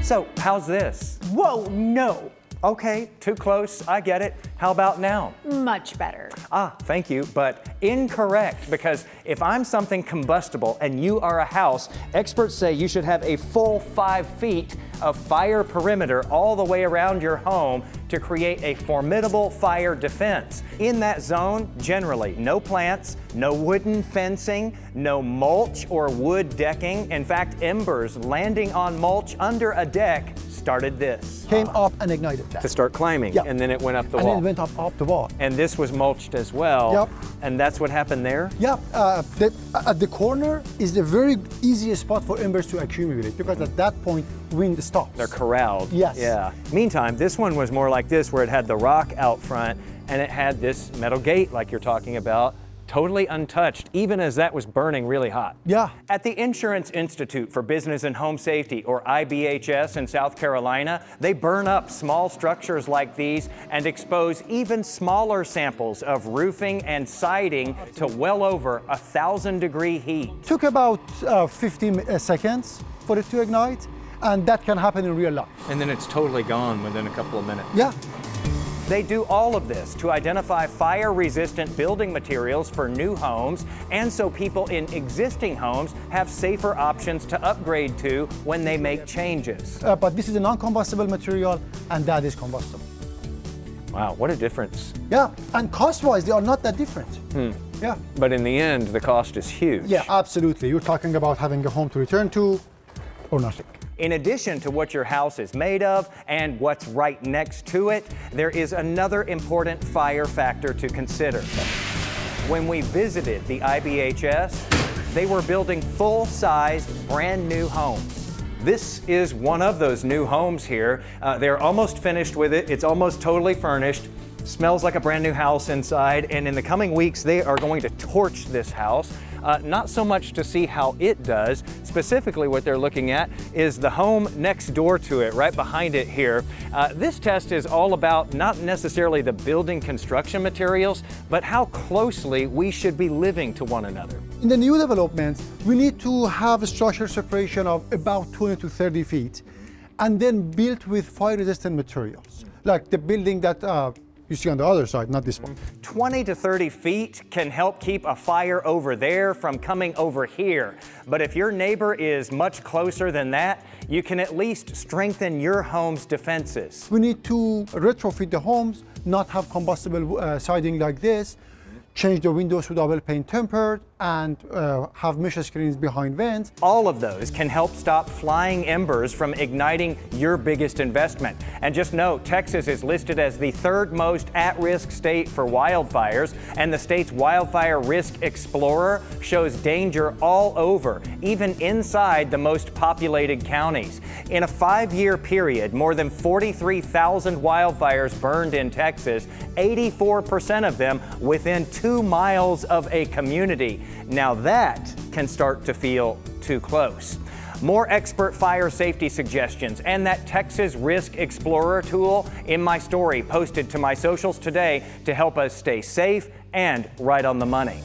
So how's this? Whoa, no. Okay, too close, I get it. How about now? Much better. Thank you, but incorrect, because if I'm something combustible and you are a house, experts say you should have a full 5 feet of fire perimeter all the way around your home to create a formidable fire defense. In that zone, generally, no plants, no wooden fencing, no mulch or wood decking. In fact, embers landing on mulch under a deck started this. Came up and ignited that. To start climbing, Yeah. and then it went up the And wall. then it went up the wall. And this was mulched as well. Yep. And that's what happened there? Yeah, at the corner is the very easiest spot for embers to accumulate, because at that point, wind stops. They're corralled. Yes. Yeah. Meantime, this one was more like this, where it had the rock out front and it had this metal gate like you're talking about, totally untouched, even as that was burning really hot. Yeah. At the Insurance Institute for Business and Home Safety, or IBHS in South Carolina, they burn up small structures like these and expose even smaller samples of roofing and siding to well over 1,000-degree heat. Took about 15 seconds for it to ignite, and that can happen in real life. And then it's totally gone within a couple of minutes. Yeah. They do all of this to identify fire-resistant building materials for new homes, and so people in existing homes have safer options to upgrade to when they make changes. But this is a non-combustible material, and that is combustible. Wow, what a difference. Yeah, and cost-wise, they are not that different. Yeah. But in the end, the cost is huge. Yeah, absolutely. You're talking about having a home to return to, or nothing. In addition to what your house is made of and what's right next to it, there is another important fire factor to consider. When we visited the IBHS, they were building full-sized, brand new homes. This is one of those new homes here. They're almost finished with it. It's almost totally furnished. Smells like a brand new house inside, and in the coming weeks, they are going to torch this house. Not so much to see how it does. Specifically, what they're looking at is the home next door to it, right behind it here. This test is all about not necessarily the building construction materials, but how closely we should be living to one another. In the new developments, we need to have a structure separation of about 20 to 30 feet, and then built with fire-resistant materials, like the building that you see on the other side, not this one. 20 to 30 feet can help keep a fire over there from coming over here. But if your neighbor is much closer than that, you can at least strengthen your home's defenses. We need to retrofit the homes, not have combustible siding like this, change the windows to double pane tempered, and have mesh screens behind vents. All of those can help stop flying embers from igniting your biggest investment. And just note, Texas is listed as the 3rd most at-risk state for wildfires, and the state's Wildfire Risk Explorer shows danger all over, even inside the most populated counties. In a 5-year period, more than 43,000 wildfires burned in Texas, 84% of them within 2 miles of a community. Now that can start to feel too close. More expert fire safety suggestions and that Texas Risk Explorer tool in my story posted to my socials today to help us stay safe and right on the money.